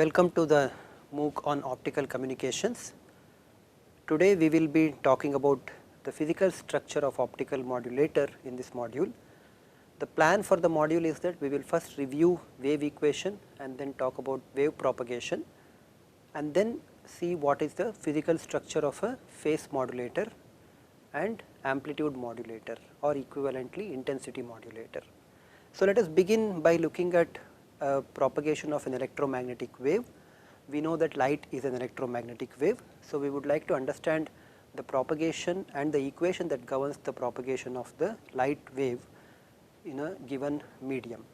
Welcome to the MOOC on optical communications. Today we will be talking about the physical structure of optical modulator in this module. The plan for the module is that we will first review wave equation and then talk about wave propagation and then see what is the physical structure of a phase modulator and amplitude modulator or equivalently intensity modulator. So, let us begin by looking at propagation of an electromagnetic wave. We know that light is an electromagnetic wave. So, we would like to understand the propagation and the equation that governs the propagation of the light wave in a given medium.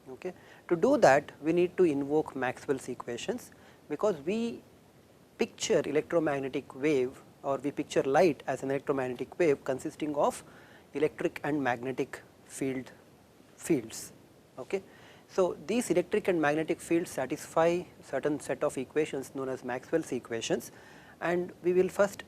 Okay. To do that, we need to invoke Maxwell's equations, because we picture electromagnetic wave or we picture light as an electromagnetic wave consisting of electric and magnetic fields. Okay. So, these electric and magnetic fields satisfy certain set of equations known as Maxwell's equations, and we will first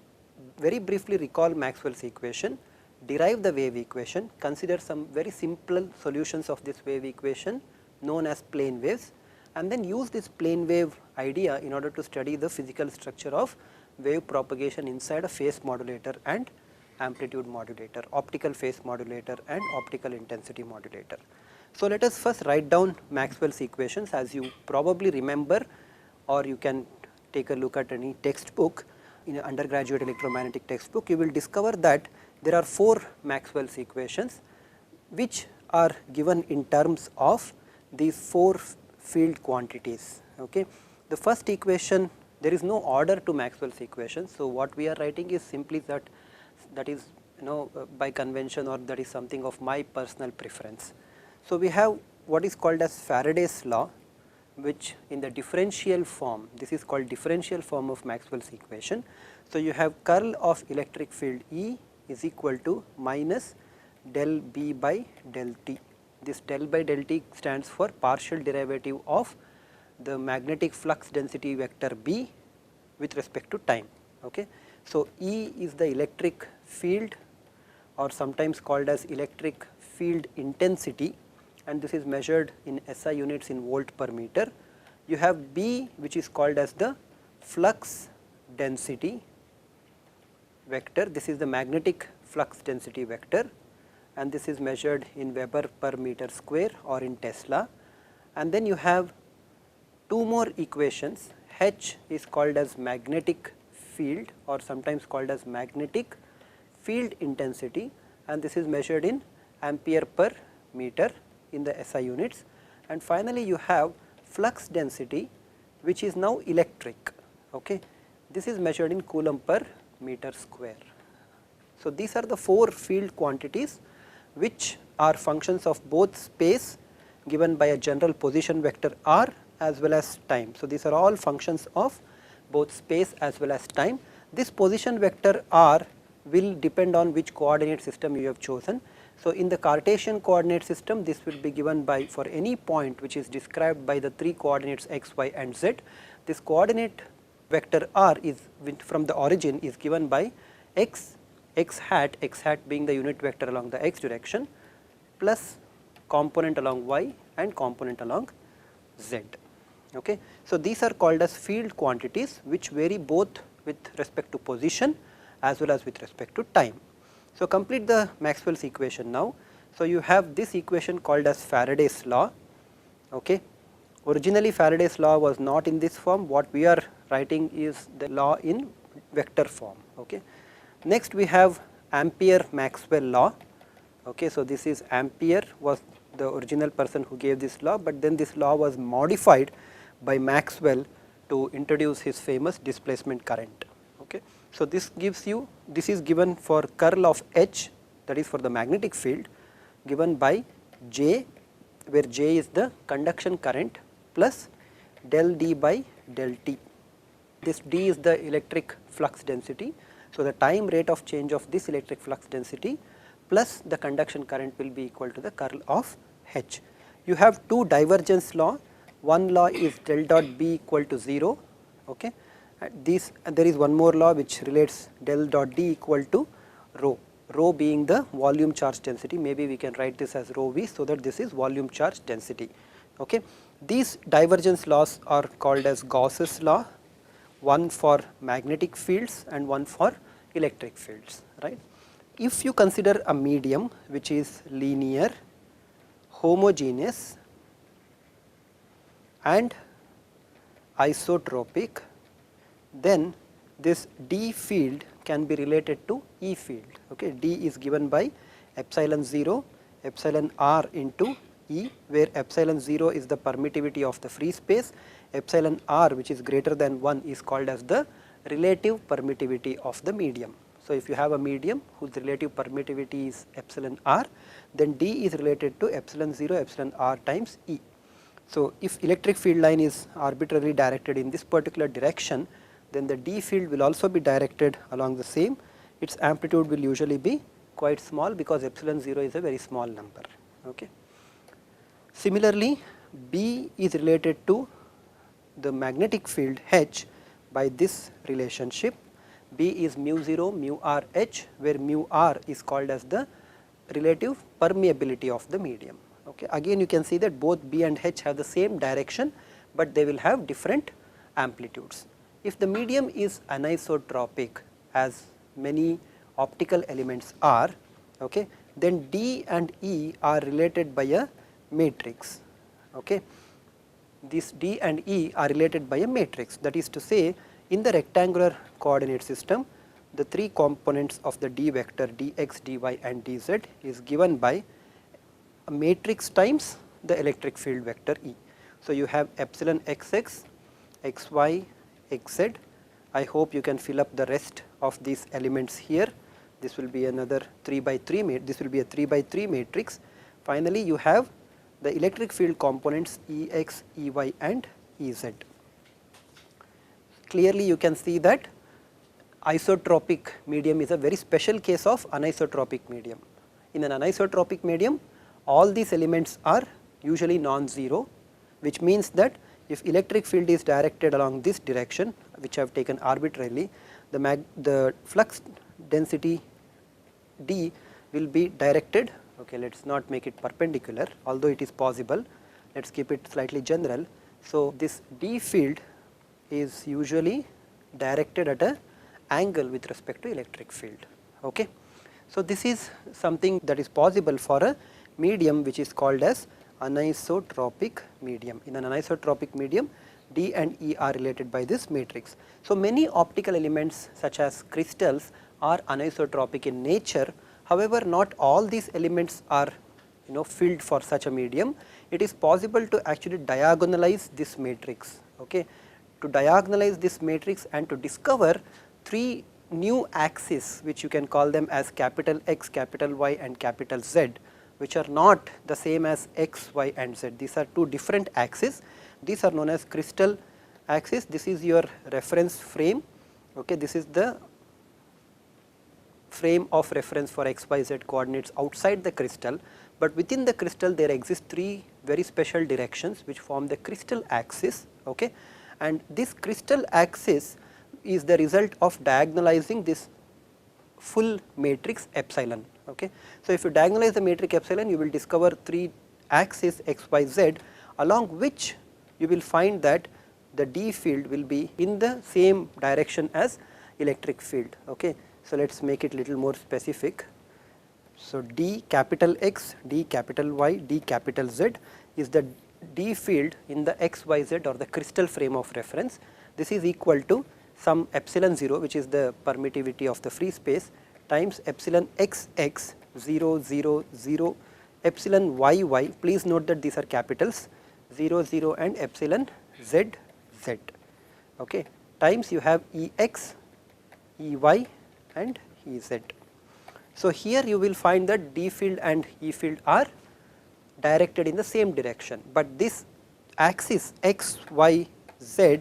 very briefly recall Maxwell's equation, derive the wave equation, consider some very simple solutions of this wave equation known as plane waves, and then use this plane wave idea in order to study the physical structure of wave propagation inside a phase modulator and amplitude modulator, optical phase modulator and optical intensity modulator. So, let us first write down Maxwell's equations. As you probably remember, or you can take a look at any textbook in an undergraduate electromagnetic textbook, you will discover that there are 4 Maxwell's equations which are given in terms of these 4 field quantities. Okay. The first equation, there is no order to Maxwell's equations. So, what we are writing is simply that is by convention, or that is something of my personal preference. So, we have what is called as Faraday's law, which in the differential form, this is called differential form of Maxwell's equation. So, you have curl of electric field E is equal to minus del B by del T. This del by del T stands for partial derivative of the magnetic flux density vector B with respect to time. Okay. So, E is the electric field, or sometimes called as electric field intensity, and this is measured in SI units in volt per meter. You have B, which is called as the flux density vector. This is the magnetic flux density vector, and this is measured in Weber per meter square or in Tesla. And then you have 2 more equations. H is called as magnetic field, or sometimes called as magnetic field intensity, and this is measured in ampere per meter in the SI units. And finally, you have flux density, which is now electric. Okay. This is measured in coulomb per meter square. So, these are the 4 field quantities which are functions of both space given by a general position vector r as well as time. So, these are all functions of both space as well as time. This position vector r will depend on which coordinate system you have chosen. So, in the Cartesian coordinate system, this will be given by, for any point which is described by the 3 coordinates x, y and z, this coordinate vector r is from the origin is given by x hat being the unit vector along the x direction, plus component along y and component along z. Okay. So, these are called as field quantities which vary both with respect to position as well as with respect to time. So, complete the Maxwell's equation now. So, you have this equation called as Faraday's law. Okay. Originally, Faraday's law was not in this form. What we are writing is the law in vector form. Okay. Next, we have Ampere-Maxwell law. Okay. So, this is Ampere was the original person who gave this law, but then this law was modified by Maxwell to introduce his famous displacement current. Okay. So, this gives you, this is given for curl of H, that is for the magnetic field, given by J, where J is the conduction current, plus del D by del T. This D is the electric flux density. So, the time rate of change of this electric flux density plus the conduction current will be equal to the curl of H. You have 2 divergence law. One law is del dot B equal to 0. Okay. There is one more law which relates del dot D equal to rho being the volume charge density. Maybe we can write this as rho v, so that this is volume charge density. Okay. These divergence laws are called as Gauss's law, one for magnetic fields and one for electric fields, right. If you consider a medium which is linear, homogeneous and isotropic, then this D field can be related to E field. Okay. D is given by epsilon 0 epsilon r into E, where epsilon 0 is the permittivity of the free space, epsilon r which is greater than 1 is called as the relative permittivity of the medium. So, if you have a medium whose relative permittivity is epsilon r, then D is related to epsilon 0 epsilon r times E. So, if electric field line is arbitrarily directed in this particular direction, then the D field will also be directed along the same. Its amplitude will usually be quite small because epsilon 0 is a very small number. Okay. Similarly, B is related to the magnetic field H by this relationship. B is mu 0 mu r H, where mu r is called as the relative permeability of the medium. Okay. Again you can see that both B and H have the same direction, but they will have different amplitudes. If the medium is anisotropic, as many optical elements are, okay, then D and E are related by a matrix. Okay. This D and E are related by a matrix, that is to say, in the rectangular coordinate system, the three components of the D vector dx, dy and dz is given by a matrix times the electric field vector E. So, you have epsilon xx, xy, xz. I hope you can fill up the rest of these elements here. This will be another 3 by 3 this will be a 3 by 3 matrix. Finally, you have the electric field components Ex, Ey and Ez. Clearly you can see that isotropic medium is a very special case of anisotropic medium. In an anisotropic medium, all these elements are usually non-zero, which means that if electric field is directed along this direction, which I have taken arbitrarily, the flux density D will be directed. Okay, let us not make it perpendicular, although it is possible, let us keep it slightly general. So, this D field is usually directed at a angle with respect to electric field. Okay. So, this is something that is possible for a medium which is called as anisotropic medium. In an anisotropic medium, D and E are related by this matrix. So, many optical elements such as crystals are anisotropic in nature. However, not all these elements are filled for such a medium. It is possible to actually diagonalize this matrix. Okay. To diagonalize this matrix and to discover three new axes, which you can call them as capital X, capital Y and capital Z, which are not the same as X, Y and Z. These are two different axes. These are known as crystal axis. This is your reference frame. Okay. This is the frame of reference for x, y, z coordinates outside the crystal, but within the crystal there exist three very special directions which form the crystal axis. Okay. And this crystal axis is the result of diagonalizing this full matrix epsilon. Okay. So, if you diagonalize the matrix epsilon, you will discover three axes x, y, z, along which you will find that the D field will be in the same direction as electric field. Okay. So, let us make it little more specific. So, D capital X, D capital Y, D capital Z is the D field in the x, y, z or the crystal frame of reference. This is equal to some epsilon 0, which is the permittivity of the free space, times epsilon x x 0 0 0 epsilon y y. Please note that these are capitals 0 0 and epsilon z z. Okay. Times you have E x, E y and E z. So, here you will find that D field and E field are directed in the same direction, but this axis x, y, z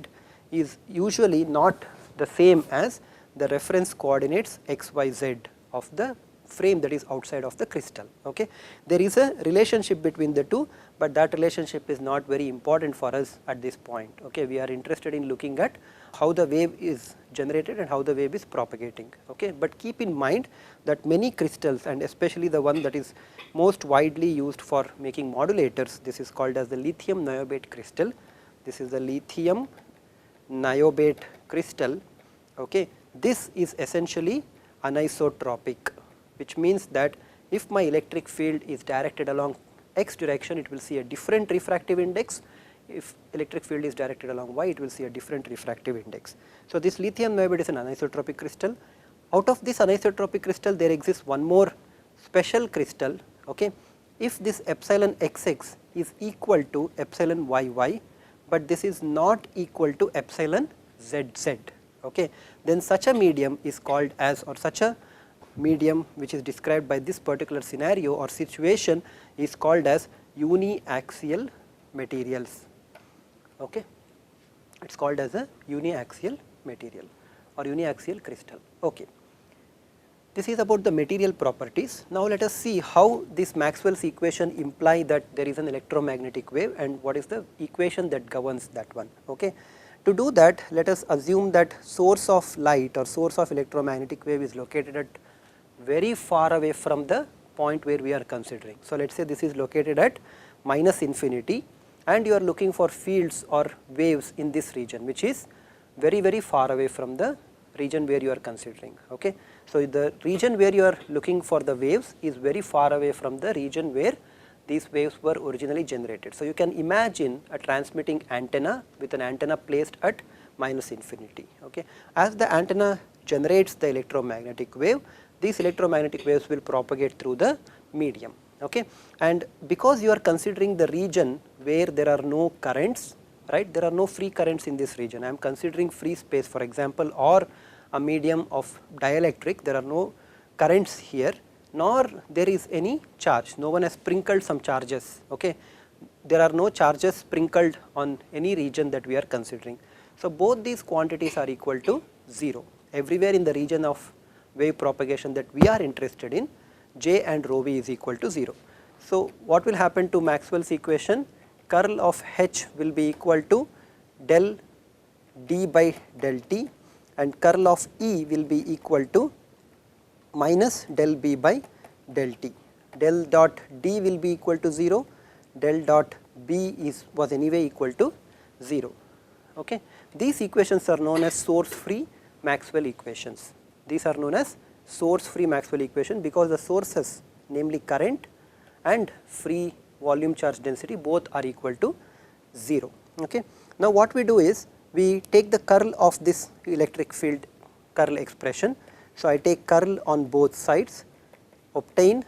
is usually not the same as the reference coordinates x, y, z of the frame that is outside of the crystal. Okay. There is a relationship between the two, but that relationship is not very important for us at this point. Okay. We are interested in looking at how the wave is generated and how the wave is propagating. Okay. But keep in mind that many crystals, and especially the one that is most widely used for making modulators, this is called as the lithium niobate crystal. This is the lithium niobate crystal. Okay. This is essentially anisotropic, which means that if my electric field is directed along x direction, it will see a different refractive index. If electric field is directed along y, it will see a different refractive index. So, this lithium niobate is an anisotropic crystal. Out of this anisotropic crystal, there exists one more special crystal. Okay. If this epsilon xx is equal to epsilon yy, but this is not equal to epsilon zz, okay, then such a medium is called as, or such a medium which is described by this particular scenario or situation is called as uniaxial materials. Okay. It is called as a uniaxial material or uniaxial crystal. Okay. This is about the material properties. Now, let us see how this Maxwell's equation imply that there is an electromagnetic wave and what is the equation that governs that one. Okay. To do that, let us assume that source of light or source of electromagnetic wave is located at very far away from the point where we are considering. So, let us say this is located at minus infinity and you are looking for fields or waves in this region, which is very far away from the region where you are considering. Okay. So, the region where you are looking for the waves is very far away from the region where these waves were originally generated. So, you can imagine a transmitting antenna with an antenna placed at minus infinity. Okay. As the antenna generates the electromagnetic wave, these electromagnetic waves will propagate through the medium. Okay. And because you are considering the region where there are no currents, right, there are no free currents in this region. I am considering free space, for example, or a medium of dielectric, there are no currents here, nor there is any charge, no one has sprinkled some charges. Okay. There are no charges sprinkled on any region that we are considering. So, both these quantities are equal to 0 everywhere in the region of wave propagation that we are interested in, J and rho v is equal to 0. So, what will happen to Maxwell's equation? Curl of H will be equal to del d by del t and curl of E will be equal to minus del b by del t. Del dot d will be equal to 0, del dot b was anyway equal to 0. Okay. These equations are known as source free Maxwell equations. These are known as source free Maxwell equation because the sources, namely current and free volume charge density, both are equal to 0. Okay. Now, what we do is we take the curl of this electric field curl expression. So, I take curl on both sides, obtain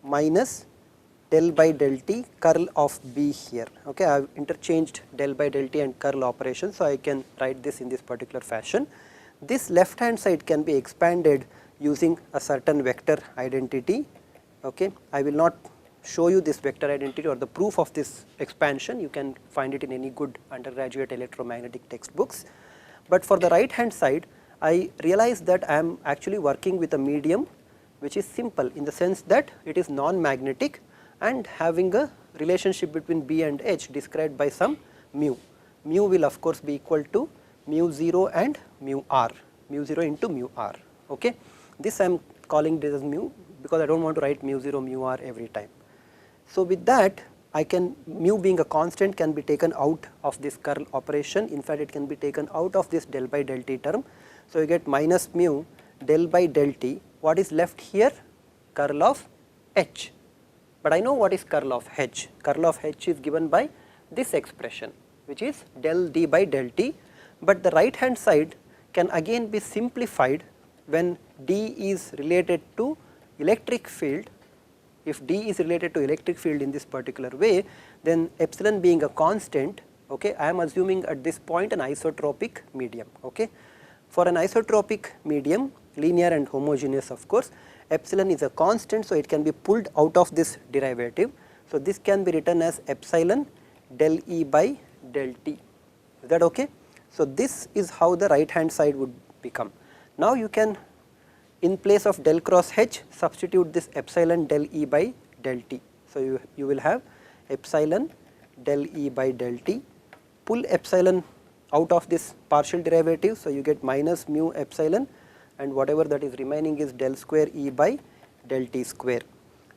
minus del by del t curl of B here. Okay. I have interchanged del by del t and curl operation. So, I can write this in this particular fashion. This left hand side can be expanded using a certain vector identity. Okay. I will not show you this vector identity or the proof of this expansion, you can find it in any good undergraduate electromagnetic textbooks. But for the right hand side, I realize that I am actually working with a medium which is simple in the sense that it is non-magnetic and having a relationship between B and H described by some mu. Mu will of course be equal to mu 0 and mu r, mu 0 into mu r. Okay. This I am calling this as mu because I do not want to write mu 0 mu r every time. So, with that I can, mu being a constant, can be taken out of this curl operation. In fact, it can be taken out of this del by del t term. So, you get minus mu del by del t. What is left here? Curl of H. But I know what is curl of H. Curl of H is given by this expression, which is del d by del t. But the right hand side can again be simplified when d is related to electric field. If d is related to electric field in this particular way, then epsilon being a constant, okay, I am assuming at this point an isotropic medium. Okay. For an isotropic medium, linear and homogeneous of course, epsilon is a constant, so it can be pulled out of this derivative. So, this can be written as epsilon del E by del T. Is that okay? So, this is how the right hand side would become. Now, you can in place of del cross H, substitute this epsilon del E by del T. So, you will have epsilon del E by del T, pull epsilon out of this partial derivative. So, you get minus mu epsilon, and whatever that is remaining is del square E by del T square.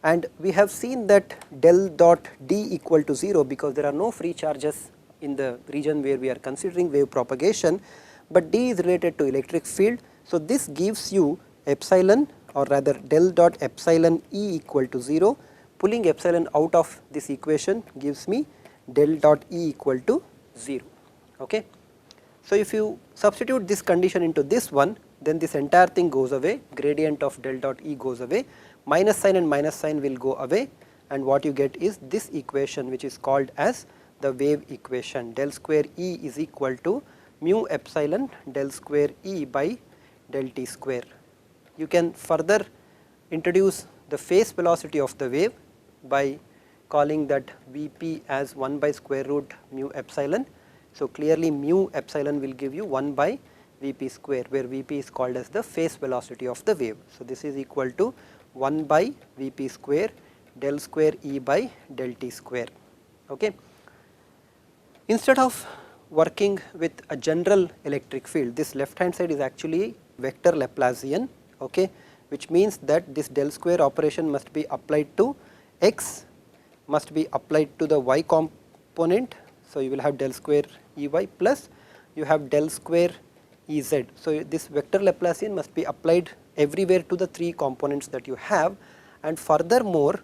And we have seen that del dot D equal to 0 because there are no free charges in the region where we are considering wave propagation, but D is related to electric field. So, this gives you epsilon, or rather del dot epsilon E equal to 0, pulling epsilon out of this equation gives me del dot E equal to 0. Okay. So, if you substitute this condition into this one, then this entire thing goes away, gradient of del dot E goes away, minus sign and minus sign will go away, and what you get is this equation which is called as the wave equation. Del square E is equal to mu epsilon del square E by del T square. You can further introduce the phase velocity of the wave by calling that Vp as 1 by square root mu epsilon. So, clearly mu epsilon will give you 1 by Vp square, where Vp is called as the phase velocity of the wave. So, this is equal to 1 by Vp square del square E by del T square. Okay. Instead of working with a general electric field, this left hand side is actually vector Laplacian, okay, which means that this del square operation must be applied to x, must be applied to the y component. So, you will have del square Ey plus you have del square Ez. So, this vector Laplacian must be applied everywhere to the 3 components that you have, and furthermore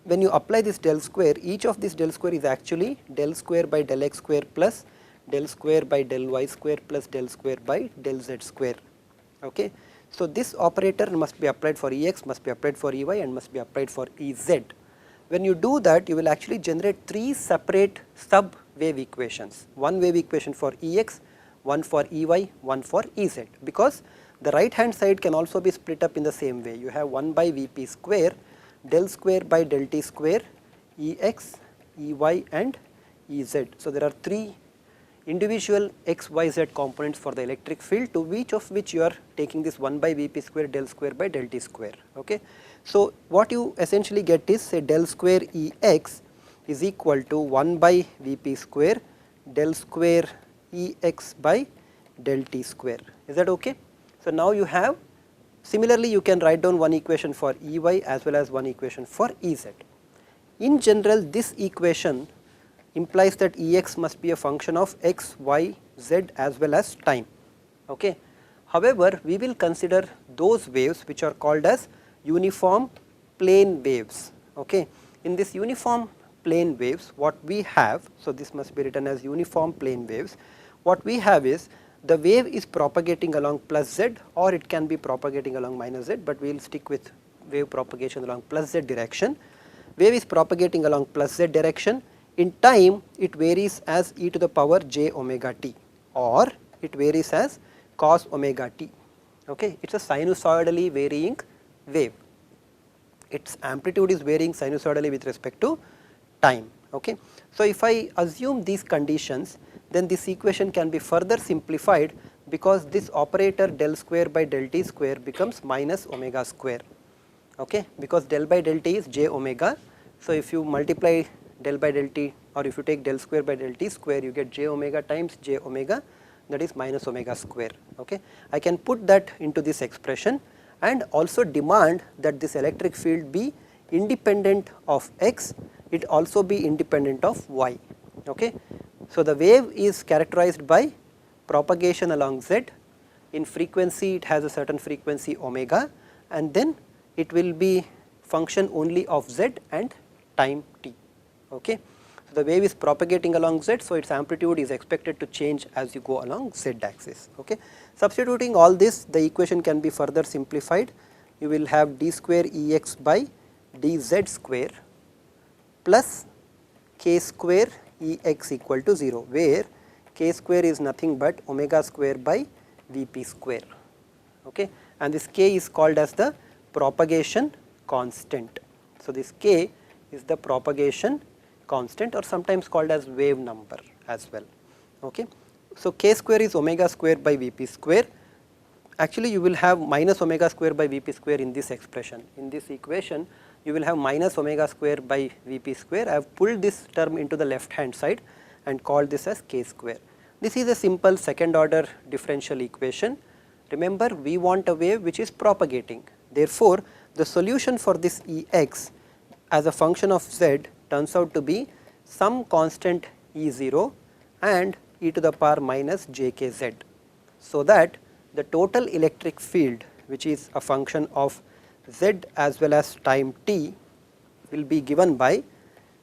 when you apply this del square, each of this del square is actually del square by del x square plus del square by del y square plus del square by del z square. Okay. So, this operator must be applied for Ex, must be applied for Ey, and must be applied for Ez. When you do that, you will actually generate 3 separate sub wave equations, one wave equation for Ex, one for Ey, one for Ez, because the right hand side can also be split up in the same way. You have 1 by Vp square del square by del T square Ex, Ey and Ez. So, there are 3 individual x, y, z components for the electric field, to each of which you are taking this 1 by Vp square del square by del T square. Okay. So, what you essentially get is, say, del square Ex is equal to 1 by Vp square del square Ex by del T square. Is that okay? So, now you have, similarly you can write down one equation for Ey as well as one equation for Ez. In general, this equation implies that Ex must be a function of x, y, z as well as time. Okay. However, we will consider those waves which are called as uniform plane waves. Okay. In this uniform plane waves, what we have, so this must be written as uniform plane waves, what we have is the wave is propagating along plus z, or it can be propagating along minus z, but we will stick with wave propagation along plus z direction. Wave is propagating along plus z direction. In time, it varies as e to the power j omega t, or it varies as cos omega t. Okay. It is a sinusoidally varying wave. Its amplitude is varying sinusoidally with respect to time. Okay. So, if I assume these conditions, then this equation can be further simplified, because this operator del square by del T square becomes minus omega square. Okay. Because del by del T is j omega. So, if you multiply del by del T, or if you take del square by del T square, you get j omega times j omega, that is minus omega square. Okay. I can put that into this expression and also demand that this electric field be independent of x, it also be independent of y. Okay. So, the wave is characterized by propagation along z. In frequency, it has a certain frequency omega, and then it will be function only of z and time t. Okay. So, the wave is propagating along z, so its amplitude is expected to change as you go along z axis. Okay. Substituting all this, the equation can be further simplified. You will have d square Ex by dz square plus k square Ex equal to 0, where k square is nothing but omega square by Vp square. Okay. And this k is called as the propagation constant. So, this k is the propagation constant, or sometimes called as wave number as well. Okay. So, k square is omega square by Vp square, actually you will have minus omega square by Vp square in this expression. In this equation you will have minus omega square by Vp square. I have pulled this term into the left hand side and called this as k square. This is a simple second order differential equation. Remember, we want a wave which is propagating. Therefore, the solution for this Ex as a function of z turns out to be some constant E0 and e to the power minus jkz, so that the total electric field, which is a function of z as well as time t, will be given by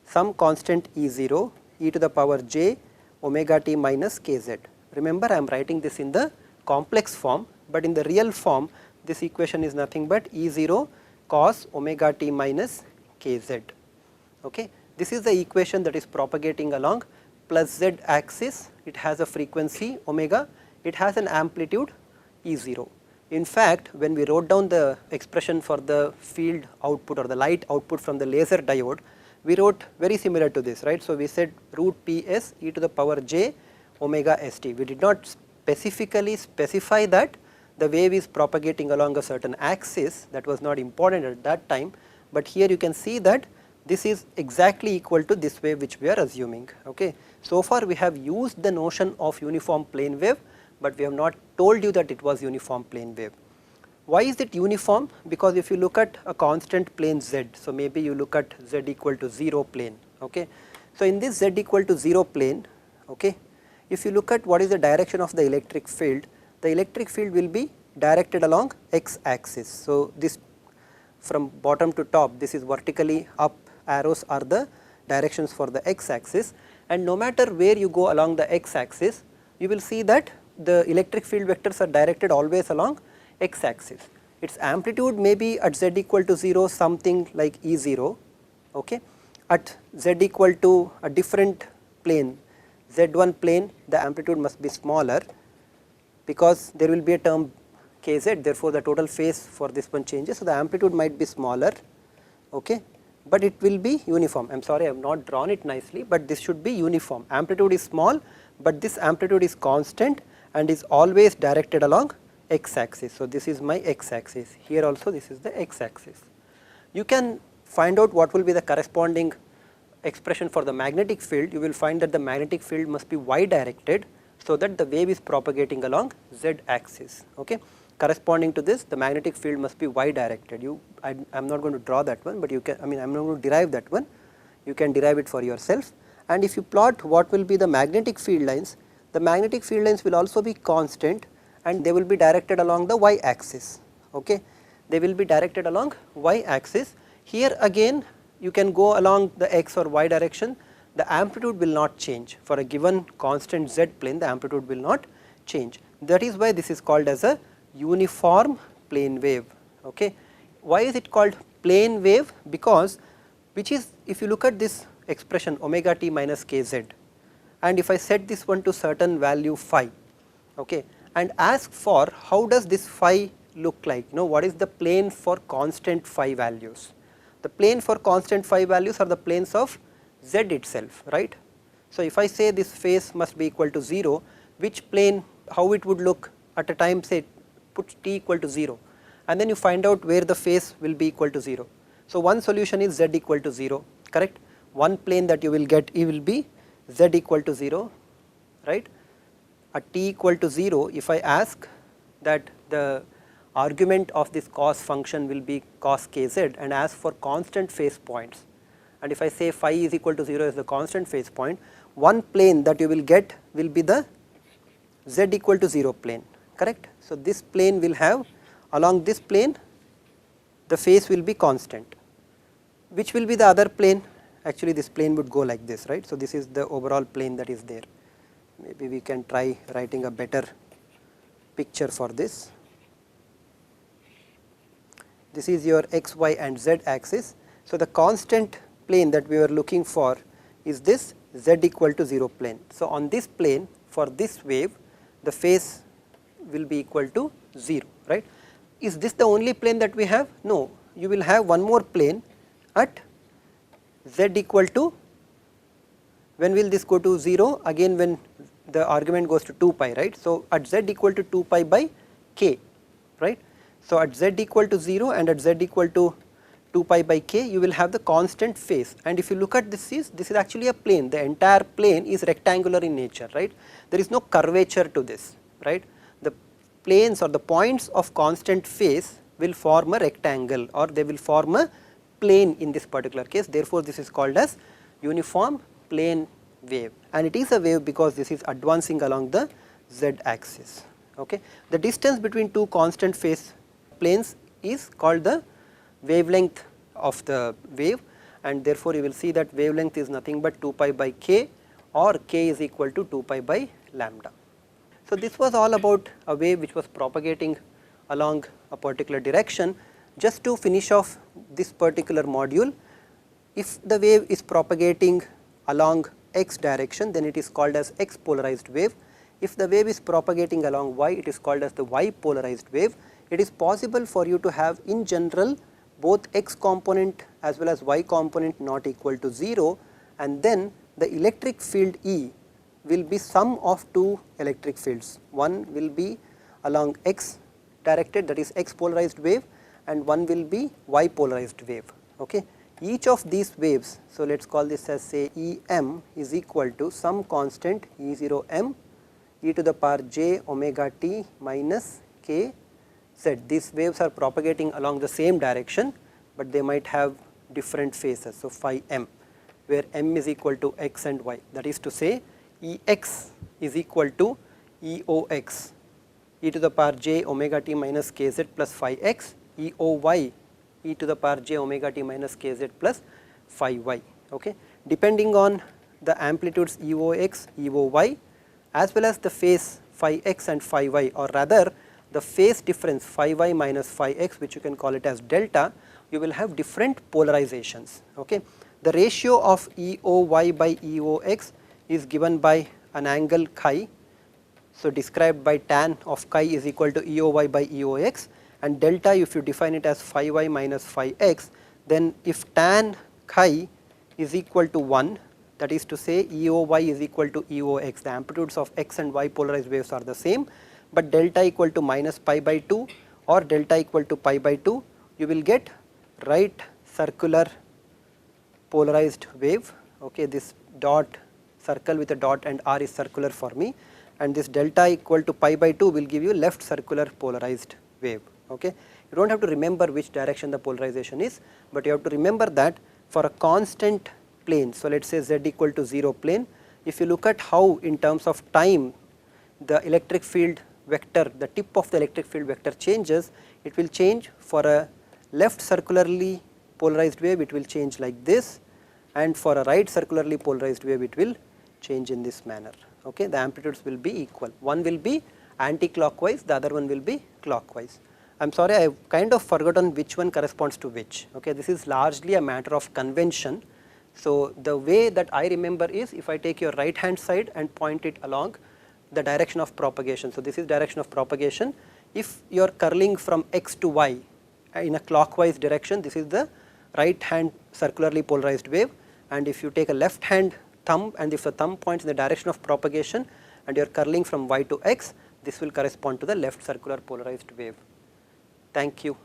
some constant E0 e to the power j omega t minus kz. Remember, I am writing this in the complex form, but in the real form this equation is nothing but E0 cos omega t minus kz. Okay. This is the equation that is propagating along plus z axis. It has a frequency omega, it has an amplitude E0. In fact, when we wrote down the expression for the field output or the light output from the laser diode, we wrote very similar to this, right. So, we said root Ps e to the power j omega st. We did not specifically specify that the wave is propagating along a certain axis. That was not important at that time, but here you can see that this is exactly equal to this wave which we are assuming. Okay. So far we have used the notion of uniform plane wave, but we have not told you that it was uniform plane wave. Why is it uniform? Because if you look at a constant plane z, so maybe you look at z equal to 0 plane. Okay. So in this z equal to 0 plane, okay, if you look at what is the direction of the electric field will be directed along x axis. So this from bottom to top, this is vertically up arrows are the directions for the x axis, and no matter where you go along the x axis, you will see that the electric field vectors are directed always along x axis. Its amplitude may be at z equal to 0 something like E0, okay. At z equal to a different plane, z1 plane, the amplitude must be smaller because there will be a term kz, therefore the total phase for this one changes. So the amplitude might be smaller, okay, but it will be uniform. I am sorry, I have not drawn it nicely, but this should be uniform. Amplitude is small, but this amplitude is constant and is always directed along x axis. So this is my x axis, here also this is the x axis. You can find out what will be the corresponding expression for the magnetic field. You will find that the magnetic field must be y directed, so that the wave is propagating along z axis. Okay. Corresponding to this, the magnetic field must be y directed. I am not going to draw that one, but you can, I mean I am not going to derive that one, you can derive it for yourself. And if you plot what will be the magnetic field lines, the magnetic field lines will also be constant and they will be directed along the y axis. Okay. They will be directed along y axis. Here again you can go along the x or y direction, the amplitude will not change. For a given constant z plane, the amplitude will not change. That is why this is called as a uniform plane wave. Okay. Why is it called plane wave? Because which is, if you look at this expression omega t minus kz, and if I set this one to certain value phi, okay, and ask for how does this phi look like, what is the plane for constant phi values. The plane for constant phi values are the planes of z itself, right. So if I say this phase must be equal to 0, which plane, how it would look at a time, say put t equal to 0, and then you find out where the phase will be equal to 0. So one solution is z equal to 0, correct. One plane that you will get, it will be z equal to 0, right. At t equal to 0, if I ask that the argument of this cos function will be cos kz and ask for constant phase points, and if I say phi is equal to 0 as the constant phase point, one plane that you will get will be the z equal to 0 plane, correct. So this plane will have, along this plane the phase will be constant. Which will be the other plane? Actually this plane would go like this, right. So this is the overall plane that is there. Maybe we can try writing a better picture for this. This is your x, y and z axis. So the constant plane that we were looking for is this z equal to 0 plane. So on this plane, for this wave, the phase will be equal to 0, right. Is this the only plane that we have? No, you will have one more plane at z equal to, when will this go to 0? Again when the argument goes to 2 pi, right. So at z equal to 2 pi by k, right. So, at z equal to 0 and at z equal to 2 pi by k, you will have the constant phase, and if you look at this is actually a plane, the entire plane is rectangular in nature, right. There is no curvature to this, right. The planes or the points of constant phase will form a rectangle, or they will form a plane in this particular case. Therefore, this is called as uniform plane wave, and it is a wave because this is advancing along the z axis. Okay. The distance between two constant phase planes is called the wavelength of the wave, and therefore, you will see that wavelength is nothing but 2 pi by k, or k is equal to 2 pi by lambda. So, this was all about a wave which was propagating along a particular direction. Just to finish off this particular module, if the wave is propagating along x direction, then it is called as x polarized wave. If the wave is propagating along y, it is called as the y polarized wave. It is possible for you to have in general both x component as well as y component not equal to 0, and then the electric field E will be sum of two electric fields. One will be along x directed, that is x polarized wave, and one will be y polarized wave. Okay. Each of these waves, so let us call this as say Em is equal to some constant E0 m e to the power j omega t minus k z. These waves are propagating along the same direction, but they might have different phases. So, phi m, where m is equal to x and y, that is to say Ex is equal to Eox e to the power j omega t minus kz plus phi x, Eoy e to the power j omega t minus kz plus phi y. Okay. Depending on the amplitudes Eox, Eoy, as well as the phase phi x and phi y, or rather the phase difference phi y minus phi x, which you can call it as delta, you will have different polarizations. Okay. The ratio of Eoy by Eox is given by an angle chi. So, described by tan of chi is equal to Eoy by Eox, and delta, if you define it as phi y minus phi x, then if tan chi is equal to 1, that is to say Eoy is equal to Eox, the amplitudes of x and y polarized waves are the same, but delta equal to minus pi by 2 or delta equal to pi by 2, you will get right circular polarized wave. Okay, this dot circle with a dot and r is circular for me, and this delta equal to pi by 2 will give you left circular polarized wave. Okay. You do not have to remember which direction the polarization is, but you have to remember that for a constant plane. So, let us say z equal to 0 plane, if you look at how in terms of time the electric field vector, the tip of the electric field vector changes, it will change for a left circularly polarized wave, it will change like this, and for a right circularly polarized wave, it will change in this manner. Okay. The amplitudes will be equal, one will be anti-clockwise, the other one will be clockwise. I am sorry, I have kind of forgotten which one corresponds to which. Okay. This is largely a matter of convention. So, the way that I remember is, if I take your right hand side and point it along the direction of propagation. So, this is direction of propagation. If you are curling from x to y in a clockwise direction, this is the right hand circularly polarized wave, and if you take a left hand thumb and if the thumb points in the direction of propagation and you are curling from y to x, this will correspond to the left circular polarized wave. Thank you.